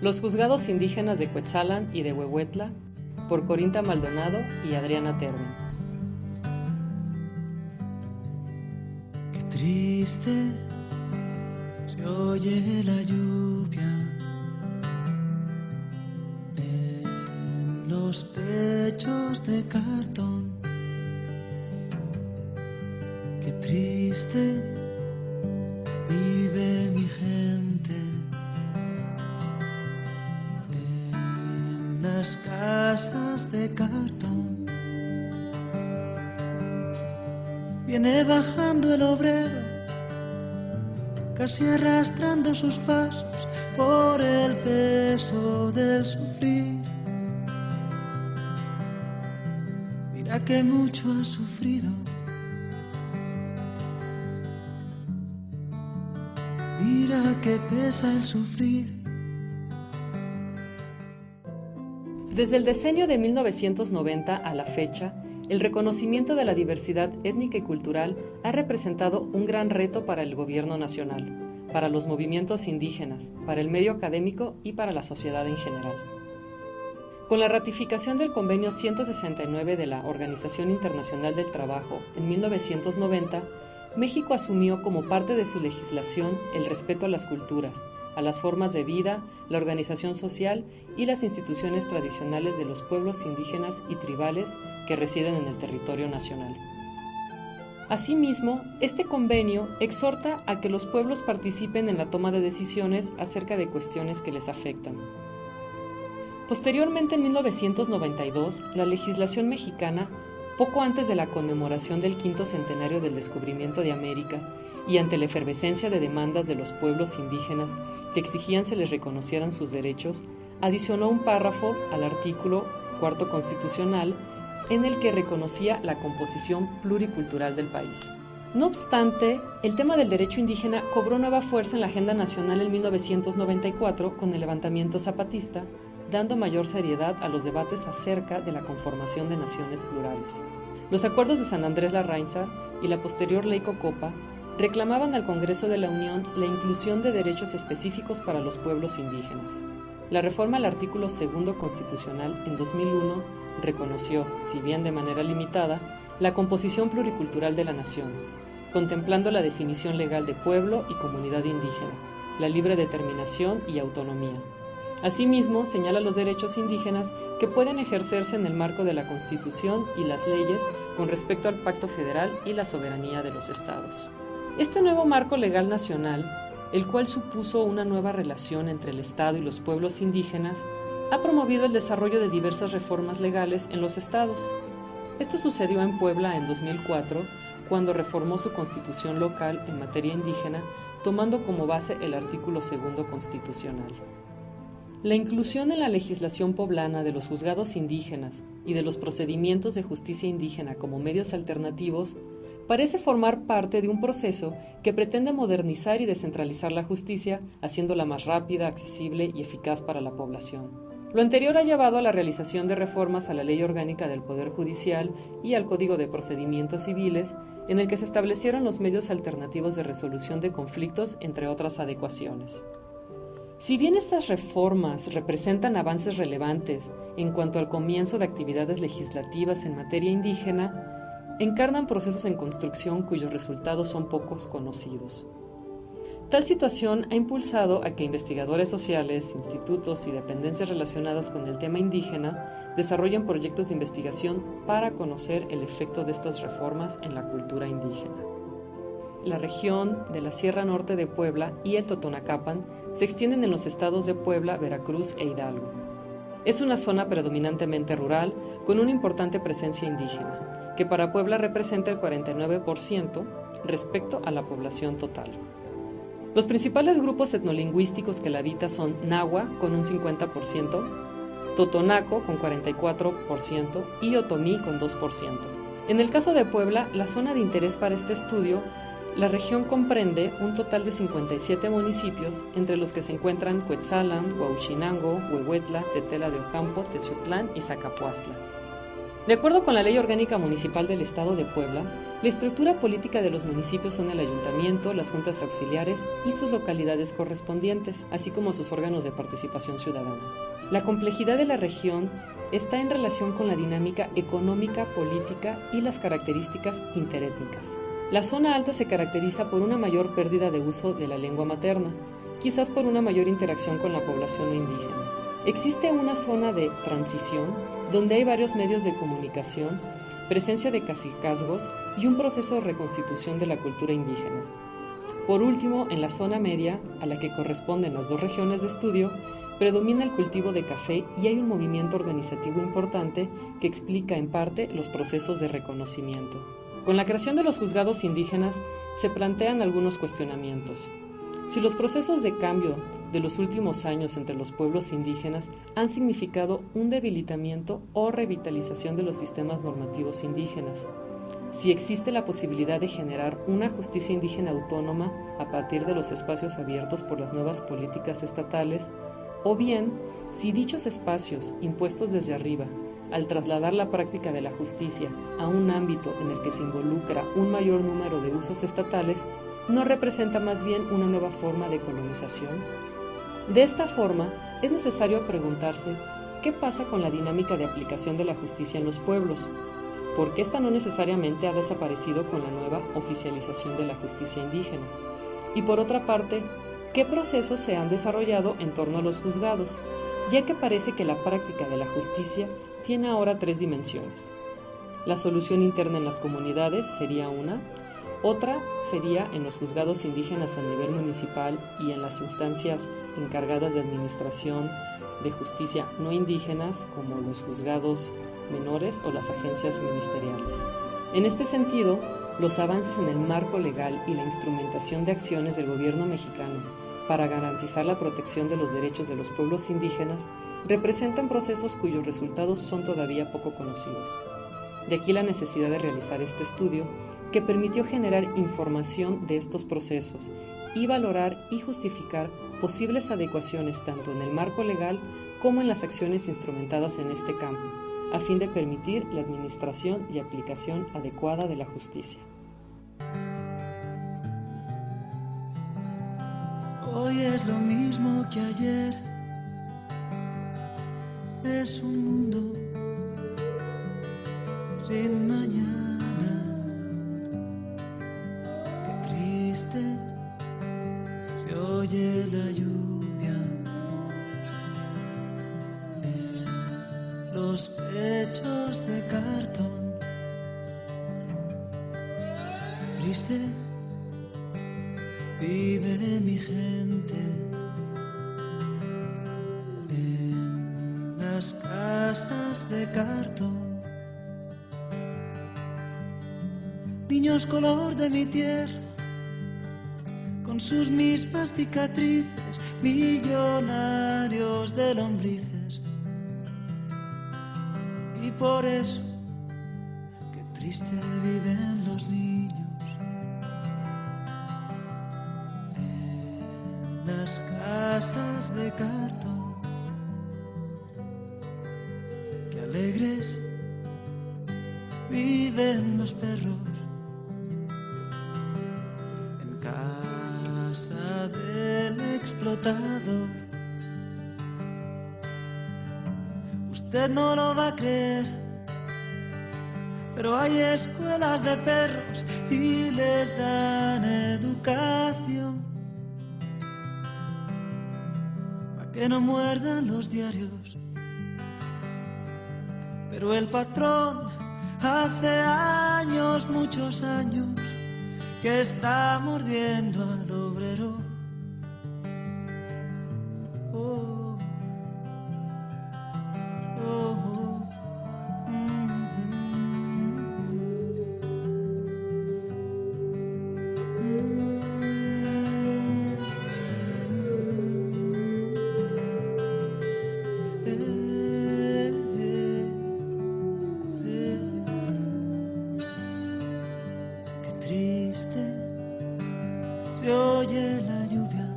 Los juzgados indígenas de Cuetzalan y de Huehuetla, por Corinta Maldonado y Adriana Termen. Qué triste se oye la lluvia en los techos de cartón. Qué triste vive mi gente en las casas de cartón. Viene bajando el obrero, casi arrastrando sus pasos por el peso del sufrir. Mira que mucho ha sufrido. Mira que pesa el sufrir. Desde el decenio de 1990 a la fecha, el reconocimiento de la diversidad étnica y cultural ha representado un gran reto para el gobierno nacional, para los movimientos indígenas, para el medio académico y para la sociedad en general. Con la ratificación del Convenio 169 de la Organización Internacional del Trabajo en 1990, México asumió como parte de su legislación el respeto a las culturas, a las formas de vida, la organización social y las instituciones tradicionales de los pueblos indígenas y tribales que residen en el territorio nacional. Asimismo, este convenio exhorta a que los pueblos participen en la toma de decisiones acerca de cuestiones que les afectan. Posteriormente, en 1992, la legislación mexicana, poco antes de la conmemoración del 5º centenario del descubrimiento de América y ante la efervescencia de demandas de los pueblos indígenas que exigían se les reconocieran sus derechos, adicionó un párrafo al artículo 4º constitucional en el que reconocía la composición pluricultural del país. No obstante, el tema del derecho indígena cobró nueva fuerza en la agenda nacional en 1994 con el levantamiento zapatista, dando mayor seriedad a los debates acerca de la conformación de naciones plurales. Los acuerdos de San Andrés Larrainza y la posterior Ley Cocopa reclamaban al Congreso de la Unión la inclusión de derechos específicos para los pueblos indígenas. La reforma al artículo 2º constitucional en 2001 reconoció, si bien de manera limitada, la composición pluricultural de la nación, contemplando la definición legal de pueblo y comunidad indígena, la libre determinación y autonomía. Asimismo, señala los derechos indígenas que pueden ejercerse en el marco de la Constitución y las leyes con respecto al Pacto Federal y la soberanía de los estados. Este nuevo marco legal nacional, el cual supuso una nueva relación entre el Estado y los pueblos indígenas, ha promovido el desarrollo de diversas reformas legales en los estados. Esto sucedió en Puebla en 2004, cuando reformó su constitución local en materia indígena, tomando como base el artículo 2º constitucional. La inclusión en la legislación poblana de los juzgados indígenas y de los procedimientos de justicia indígena como medios alternativos parece formar parte de un proceso que pretende modernizar y descentralizar la justicia, haciéndola más rápida, accesible y eficaz para la población. Lo anterior ha llevado a la realización de reformas a la Ley Orgánica del Poder Judicial y al Código de Procedimientos Civiles, en el que se establecieron los medios alternativos de resolución de conflictos, entre otras adecuaciones. Si bien estas reformas representan avances relevantes en cuanto al comienzo de actividades legislativas en materia indígena, encarnan procesos en construcción cuyos resultados son pocos conocidos. Tal situación ha impulsado a que investigadores sociales, institutos y dependencias relacionadas con el tema indígena desarrollen proyectos de investigación para conocer el efecto de estas reformas en la cultura indígena. La región de la Sierra Norte de Puebla y el Totonacapan se extienden en los estados de Puebla, Veracruz e Hidalgo. Es una zona predominantemente rural con una importante presencia indígena, que para Puebla representa el 49% respecto a la población total. Los principales grupos etnolingüísticos que la habitan son Nahua con un 50%, Totonaco con 44% y Otomí con 2%. En el caso de Puebla, la zona de interés para este estudio, la región comprende un total de 57 municipios, entre los que se encuentran Cuetzalan, Huauchinango, Huehuetla, Tetela de Ocampo, Teciutlán y Zacapuastla. De acuerdo con la Ley Orgánica Municipal del Estado de Puebla, la estructura política de los municipios son el ayuntamiento, las juntas auxiliares y sus localidades correspondientes, así como sus órganos de participación ciudadana. La complejidad de la región está en relación con la dinámica económica, política y las características interétnicas. La zona alta se caracteriza por una mayor pérdida de uso de la lengua materna, quizás por una mayor interacción con la población no indígena. Existe una zona de transición donde hay varios medios de comunicación, presencia de cacicazgos y un proceso de reconstitución de la cultura indígena. Por último, en la zona media, a la que corresponden las dos regiones de estudio, predomina el cultivo de café y hay un movimiento organizativo importante que explica en parte los procesos de reconocimiento. Con la creación de los juzgados indígenas se plantean algunos cuestionamientos. Si los procesos de cambio de los últimos años entre los pueblos indígenas han significado un debilitamiento o revitalización de los sistemas normativos indígenas, si existe la posibilidad de generar una justicia indígena autónoma a partir de los espacios abiertos por las nuevas políticas estatales, o bien si dichos espacios impuestos desde arriba, al trasladar la práctica de la justicia a un ámbito en el que se involucra un mayor número de usos estatales, ¿no representa más bien una nueva forma de colonización? De esta forma, es necesario preguntarse qué pasa con la dinámica de aplicación de la justicia en los pueblos, porque esta no necesariamente ha desaparecido con la nueva oficialización de la justicia indígena. Y por otra parte, ¿qué procesos se han desarrollado en torno a los juzgados? Ya que parece que la práctica de la justicia tiene ahora 3 dimensiones. La solución interna en las comunidades sería una, otra sería en los juzgados indígenas a nivel municipal y en las instancias encargadas de administración de justicia no indígenas, como los juzgados menores o las agencias ministeriales. En este sentido, los avances en el marco legal y la instrumentación de acciones del gobierno mexicano para garantizar la protección de los derechos de los pueblos indígenas representan procesos cuyos resultados son todavía poco conocidos. De aquí la necesidad de realizar este estudio que permitió generar información de estos procesos y valorar y justificar posibles adecuaciones tanto en el marco legal como en las acciones instrumentadas en este campo, a fin de permitir la administración y aplicación adecuada de la justicia. Hoy es lo mismo que ayer, es un mundo sin mañana. Qué triste se oye la lluvia en los techos de cartón. Qué triste vive mi gente en las casas de cartón. Niños color de mi tierra, con sus mismas cicatrices, millonarios de lombrices. Y por eso, qué triste viven los niños en las casas de cartón. Qué alegres viven los perros en casa del explotador. Usted no lo va a creer, pero hay escuelas de perros y les dan educación para que no muerdan los diarios. Pero el patrón hace años, muchos años, que está mordiendo al obrero. Oh, oh, oh. Qué triste se oye la lluvia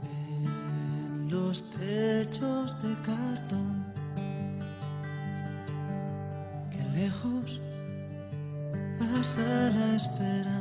en los techos de cartón. lejos pasa la esperanza.